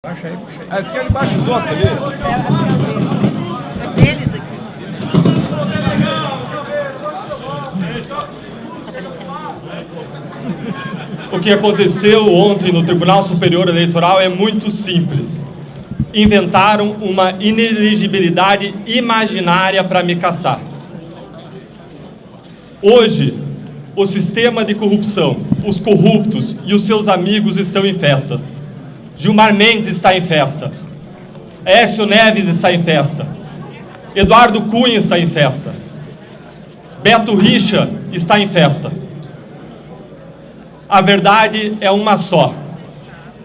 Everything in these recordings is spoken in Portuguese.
Baixa aí, puxa aí. Fica debaixo dos outros ali. Acho que é deles aqui. O que aconteceu ontem no Tribunal Superior Eleitoral é muito simples. Inventaram uma inelegibilidade imaginária para me caçar. Hoje, o sistema de corrupção, os corruptos e os seus amigos estão em festa. Gilmar Mendes está em festa. Aécio Neves está em festa. Eduardo Cunha está em festa. Beto Richa está em festa. A verdade é uma só.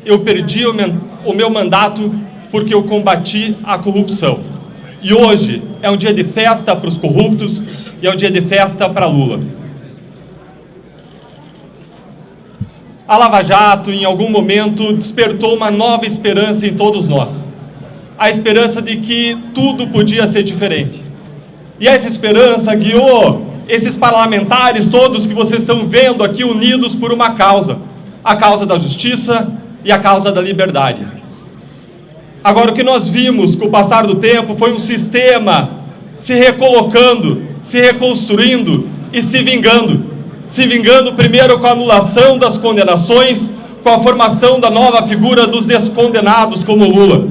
Eu perdi o meu mandato porque eu combati a corrupção. E hoje é um dia de festa para os corruptos e é um dia de festa para Lula. A Lava Jato, em algum momento, despertou uma nova esperança em todos nós. A esperança de que tudo podia ser diferente. E essa esperança guiou esses parlamentares todos que vocês estão vendo aqui unidos por uma causa. A causa da justiça e a causa da liberdade. Agora, o que nós vimos com o passar do tempo foi um sistema se recolocando, se reconstruindo e se vingando. Se vingando primeiro com a anulação das condenações, com a formação da nova figura dos descondenados como Lula.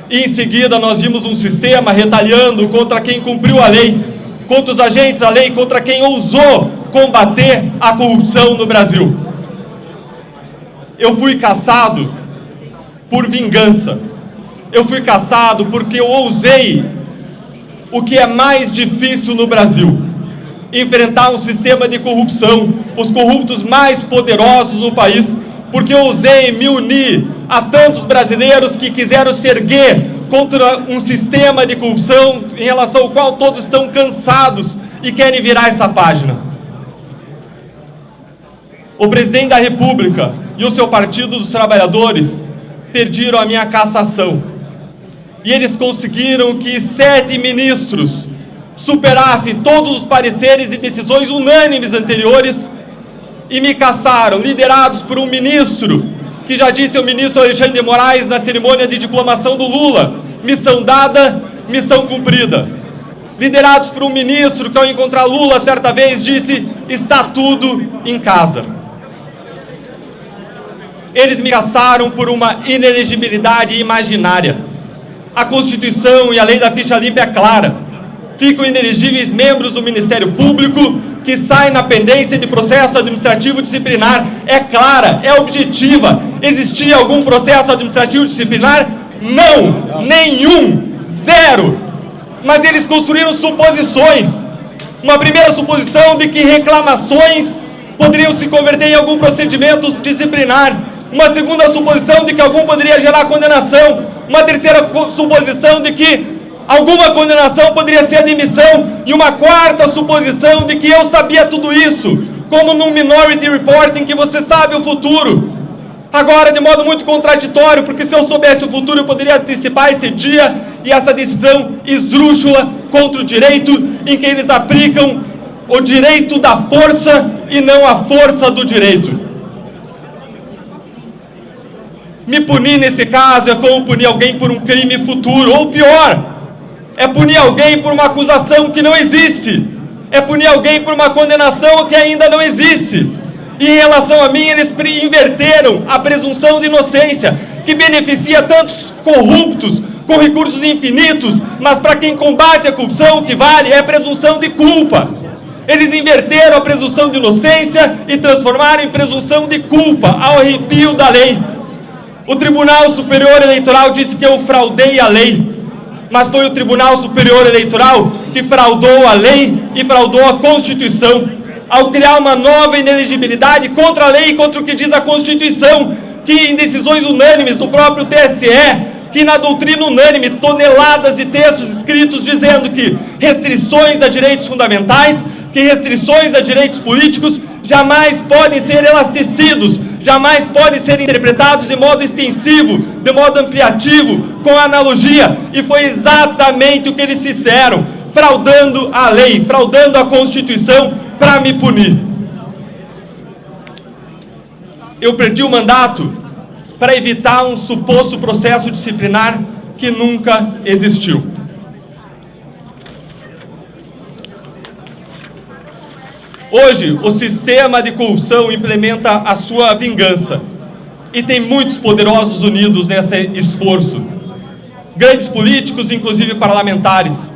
E em seguida nós vimos um sistema retalhando contra quem cumpriu a lei, contra os agentes da lei, contra quem ousou combater a corrupção no Brasil. Eu fui caçado por vingança. Eu fui caçado porque eu ousei o que é mais difícil no Brasil: enfrentar um sistema de corrupção, os corruptos mais poderosos no país, porque eu ousei me unir a tantos brasileiros que quiseram se erguer contra um sistema de corrupção em relação ao qual todos estão cansados e querem virar essa página. O presidente da República e o seu Partido dos Trabalhadores pediram a minha cassação. E eles conseguiram que 7 ministros superassem todos os pareceres e decisões unânimes anteriores e me cassaram, liderados por um ministro que já disse ao ministro Alexandre de Moraes na cerimônia de diplomação do Lula: missão dada, missão cumprida. Liderados por um ministro que, ao encontrar Lula certa vez, disse: está tudo em casa. Eles me cassaram por uma inelegibilidade imaginária. A Constituição e a lei da ficha limpa é clara. Ficam inelegíveis membros do Ministério Público que saem na pendência de processo administrativo disciplinar. É clara, é objetiva. Existia algum processo administrativo disciplinar? Não, nenhum, zero. Mas eles construíram suposições. Uma primeira suposição de que reclamações poderiam se converter em algum procedimento disciplinar. Uma segunda suposição de que algum poderia gerar condenação. Uma terceira suposição de que alguma condenação poderia ser a demissão. E uma quarta suposição de que eu sabia tudo isso, como num Minority Report em que você sabe o futuro. Agora, de modo muito contraditório, porque se eu soubesse o futuro, eu poderia antecipar esse dia e essa decisão esdrúxula contra o direito, em que eles aplicam o direito da força e não a força do direito. Me punir nesse caso é como punir alguém por um crime futuro, ou pior, é punir alguém por uma acusação que não existe. É punir alguém por uma condenação que ainda não existe. E em relação a mim, eles inverteram a presunção de inocência, que beneficia tantos corruptos com recursos infinitos, mas para quem combate a corrupção, o que vale é a presunção de culpa. Eles inverteram a presunção de inocência e transformaram em presunção de culpa, ao arrepio da lei. O Tribunal Superior Eleitoral disse que eu fraudei a lei. Mas foi o Tribunal Superior Eleitoral que fraudou a lei e fraudou a Constituição, ao criar uma nova inelegibilidade contra a lei e contra o que diz a Constituição, que em decisões unânimes do próprio TSE, que na doutrina unânime, toneladas de textos escritos dizendo que restrições a direitos fundamentais, que restrições a direitos políticos jamais podem ser elasticidos, jamais podem ser interpretados de modo extensivo, de modo ampliativo, com analogia. E foi exatamente o que eles fizeram, fraudando a lei, fraudando a Constituição para me punir. Eu perdi o mandato para evitar um suposto processo disciplinar que nunca existiu. Hoje, o sistema de corrupção implementa a sua vingança e tem muitos poderosos unidos nesse esforço. Grandes políticos, inclusive parlamentares.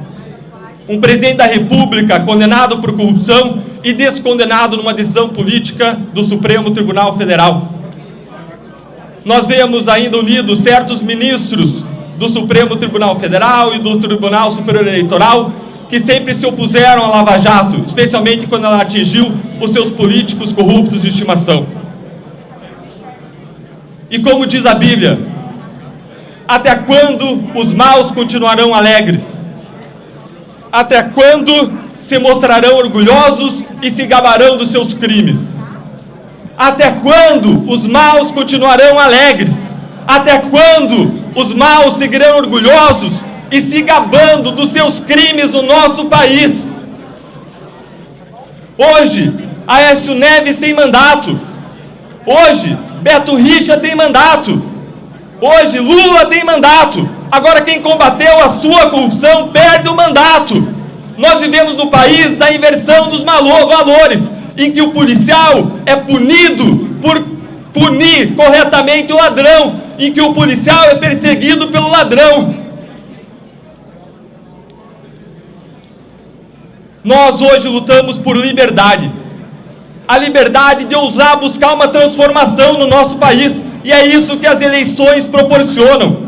Um presidente da República condenado por corrupção e descondenado numa decisão política do Supremo Tribunal Federal. Nós vemos ainda unidos certos ministros do Supremo Tribunal Federal e do Tribunal Superior Eleitoral que sempre se opuseram à Lava Jato, especialmente quando ela atingiu os seus políticos corruptos de estimação. E como diz a Bíblia, até quando os maus continuarão alegres? Até quando se mostrarão orgulhosos e se gabarão dos seus crimes? Até quando os maus continuarão alegres? Até quando os maus seguirão orgulhosos e se gabando dos seus crimes no nosso país? Hoje, Aécio Neves tem mandato. Hoje, Beto Richa tem mandato. Hoje, Lula tem mandato. Agora, quem combateu a sua corrupção perde o mandato. Nós vivemos no país da inversão dos valores, em que o policial é punido por punir corretamente o ladrão, em que o policial é perseguido pelo ladrão. Nós hoje lutamos por liberdade. A liberdade de ousar buscar uma transformação no nosso país. E é isso que as eleições proporcionam.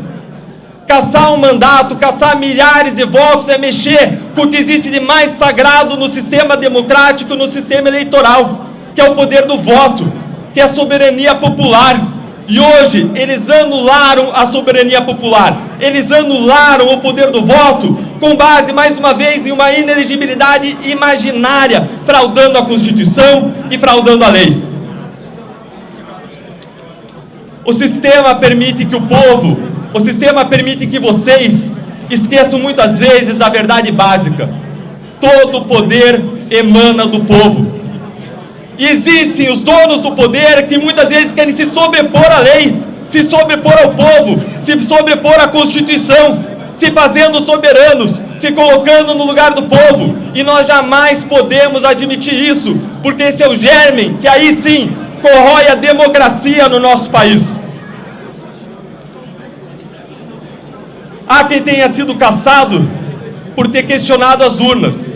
Caçar um mandato, caçar milhares de votos é mexer com o que existe de mais sagrado no sistema democrático, no sistema eleitoral, que é o poder do voto, que é a soberania popular. E hoje eles anularam a soberania popular, eles anularam o poder do voto com base, mais uma vez, em uma inelegibilidade imaginária, fraudando a Constituição e fraudando a lei. O sistema permite que o sistema permite que vocês esqueçam muitas vezes da verdade básica. Todo o poder emana do povo. E existem os donos do poder que muitas vezes querem se sobrepor à lei, se sobrepor ao povo, se sobrepor à Constituição, se fazendo soberanos, se colocando no lugar do povo. E nós jamais podemos admitir isso, porque esse é o germe que aí sim corrói a democracia no nosso país. Há quem tenha sido caçado por ter questionado as urnas.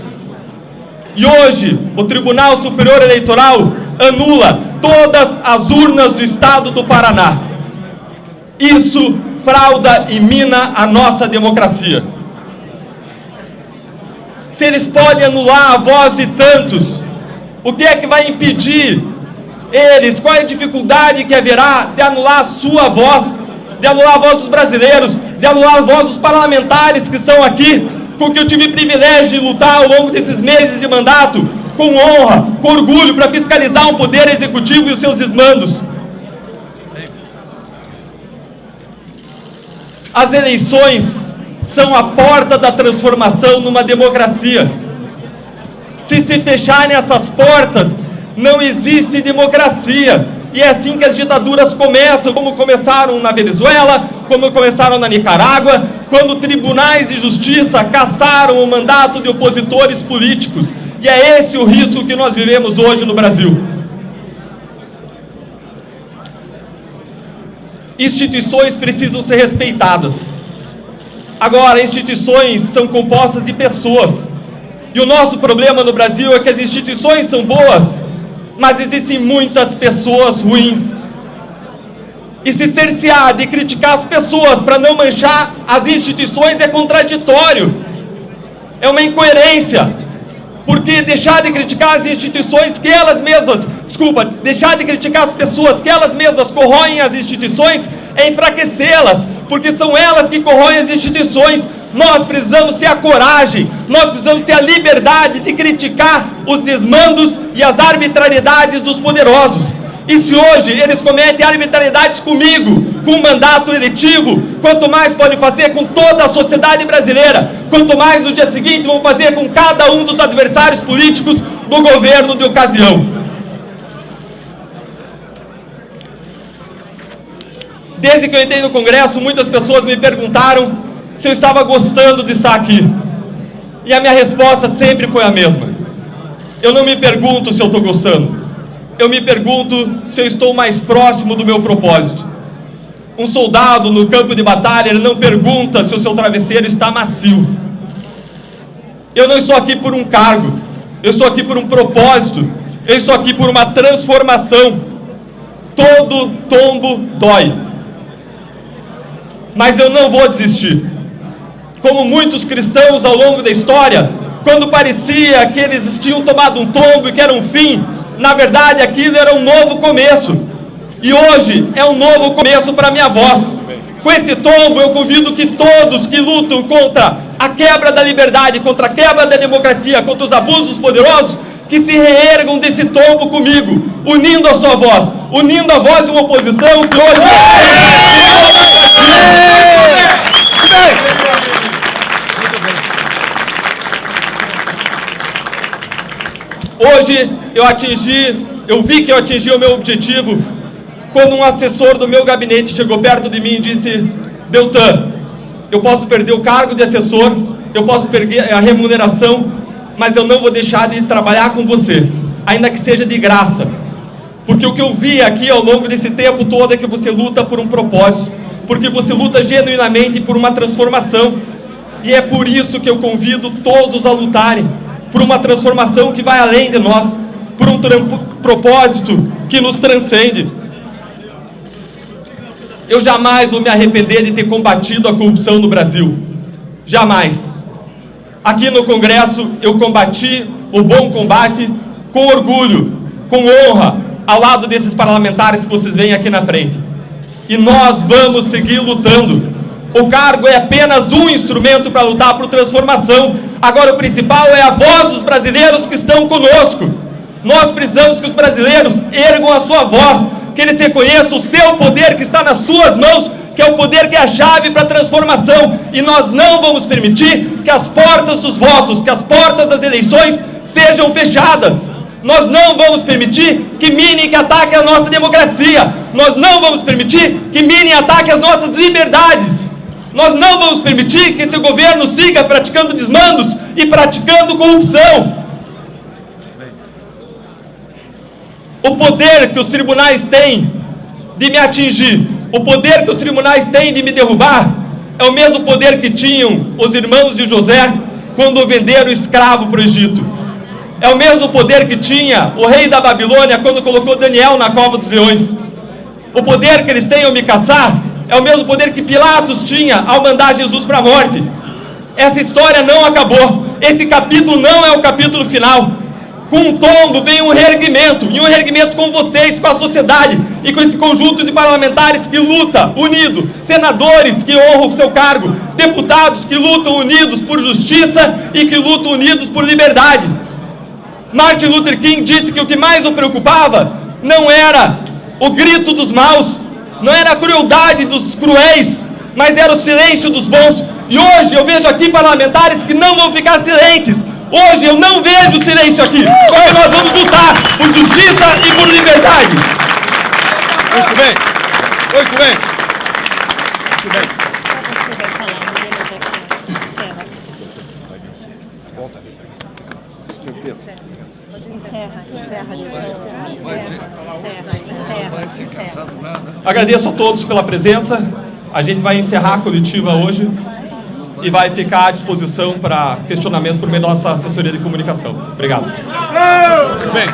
E hoje, o Tribunal Superior Eleitoral anula todas as urnas do estado do Paraná. Isso frauda e mina a nossa democracia. Se eles podem anular a voz de tantos, o que é que vai impedir eles? Qual é a dificuldade que haverá de anular a sua voz, de anular a voz dos brasileiros, de anular a voz dos parlamentares que estão aqui, com que eu tive o privilégio de lutar ao longo desses meses de mandato, com honra, com orgulho, para fiscalizar o poder executivo e os seus desmandos. As eleições são a porta da transformação numa democracia. Se fecharem essas portas, não existe democracia. E é assim que as ditaduras começam, como começaram na Venezuela, como começaram na Nicarágua, quando tribunais de justiça caçaram o mandato de opositores políticos. E é esse o risco que nós vivemos hoje no Brasil. Instituições precisam ser respeitadas. Agora, instituições são compostas de pessoas. E o nosso problema no Brasil é que as instituições são boas, mas existem muitas pessoas ruins. E se cercear de criticar as pessoas para não manchar as instituições é contraditório. É uma incoerência. Porque deixar de criticar as instituições que elas mesmas, deixar de criticar as pessoas que elas mesmas corroem as instituições é enfraquecê-las, porque são elas que corroem as instituições. Nós precisamos ter a coragem, nós precisamos ter a liberdade de criticar os desmandos e as arbitrariedades dos poderosos. E se hoje eles cometem arbitrariedades comigo, com um mandato eletivo, quanto mais podem fazer com toda a sociedade brasileira, quanto mais no dia seguinte vão fazer com cada um dos adversários políticos do governo de ocasião. Desde que eu entrei no Congresso, muitas pessoas me perguntaram se eu estava gostando de estar aqui. E a minha resposta sempre foi a mesma. Eu não me pergunto se eu estou gostando. Eu me pergunto se eu estou mais próximo do meu propósito. Um soldado no campo de batalha, ele não pergunta se o seu travesseiro está macio. Eu não estou aqui por um cargo. Eu estou aqui por um propósito. Eu estou aqui por uma transformação. Todo tombo dói. Mas eu não vou desistir. Como muitos cristãos ao longo da história, quando parecia que eles tinham tomado um tombo e que era um fim, na verdade aquilo era um novo começo. E hoje é um novo começo para a minha voz. Com esse tombo eu convido que todos que lutam contra a quebra da liberdade, contra a quebra da democracia, contra os abusos poderosos, que se reergam desse tombo comigo, unindo a sua voz, unindo a voz de uma oposição que hoje... Hoje eu vi que eu atingi o meu objetivo quando um assessor do meu gabinete chegou perto de mim e disse: Deltan, eu posso perder o cargo de assessor, eu posso perder a remuneração, mas eu não vou deixar de trabalhar com você, ainda que seja de graça, porque o que eu vi aqui ao longo desse tempo todo é que você luta por um propósito, porque você luta genuinamente por uma transformação, e é por isso que eu convido todos a lutarem por uma transformação que vai além de nós, por um propósito que nos transcende. Eu jamais vou me arrepender de ter combatido a corrupção no Brasil. Jamais. Aqui no Congresso eu combati o bom combate com orgulho, com honra, ao lado desses parlamentares que vocês veem aqui na frente. E nós vamos seguir lutando. O cargo é apenas um instrumento para lutar por transformação. Agora o principal é a voz dos brasileiros que estão conosco. Nós precisamos que os brasileiros ergam a sua voz, que eles reconheçam o seu poder que está nas suas mãos, que é o poder que é a chave para a transformação. E nós não vamos permitir que as portas dos votos, que as portas das eleições sejam fechadas. Nós não vamos permitir que minem, que ataquem a nossa democracia. Nós não vamos permitir que minem e ataquem as nossas liberdades. Nós não vamos permitir que esse governo siga praticando desmandos e praticando corrupção. O poder que os tribunais têm de me atingir, o poder que os tribunais têm de me derrubar, é o mesmo poder que tinham os irmãos de José quando venderam o escravo para o Egito. É o mesmo poder que tinha o rei da Babilônia quando colocou Daniel na cova dos leões. O poder que eles têm ao me caçar é o mesmo poder que Pilatos tinha ao mandar Jesus para a morte. Essa história não acabou. Esse capítulo não é o capítulo final. Com um tombo vem um reerguimento, e um reerguimento com vocês, com a sociedade, e com esse conjunto de parlamentares que luta unido, senadores que honram o seu cargo, deputados que lutam unidos por justiça e que lutam unidos por liberdade. Martin Luther King disse que o que mais o preocupava não era o grito dos maus, não era a crueldade dos cruéis, mas era o silêncio dos bons. E hoje eu vejo aqui parlamentares que não vão ficar silentes. Hoje eu não vejo silêncio aqui, porque nós vamos lutar por justiça e por liberdade. Muito bem. Muito bem. Muito bem. Volta. Certeza. Agradeço a todos pela presença. A gente vai encerrar a coletiva hoje e vai ficar à disposição para questionamentos por meio da nossa assessoria de comunicação. Obrigado. Muito bem.